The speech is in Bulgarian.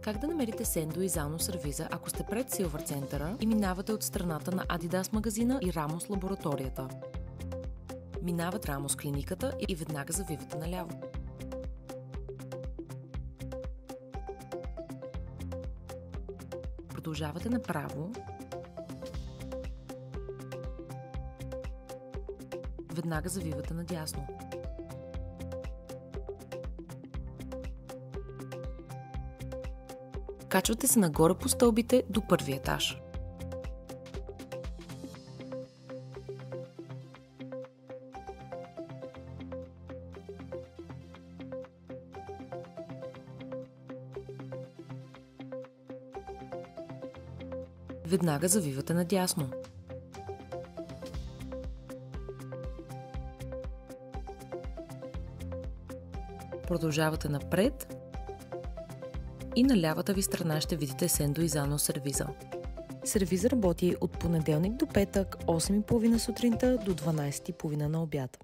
Как да намерите Сендо и Зано сервиза, ако сте пред Силвър центъра и минавате от страната на Адидас магазина и Рамос лабораторията? Минават Рамос клиниката и веднага завивате наляво. Продължавате направо. Веднага завивате надясно. Качвате се нагоре по стълбите до първи етаж. Веднага завивате надясно. Продължавате напред и на лявата ви страна ще видите Сендо и Зано сервиза. Сервиза работи от понеделник до петък, 8:30 сутринта до 12:30 на обяд.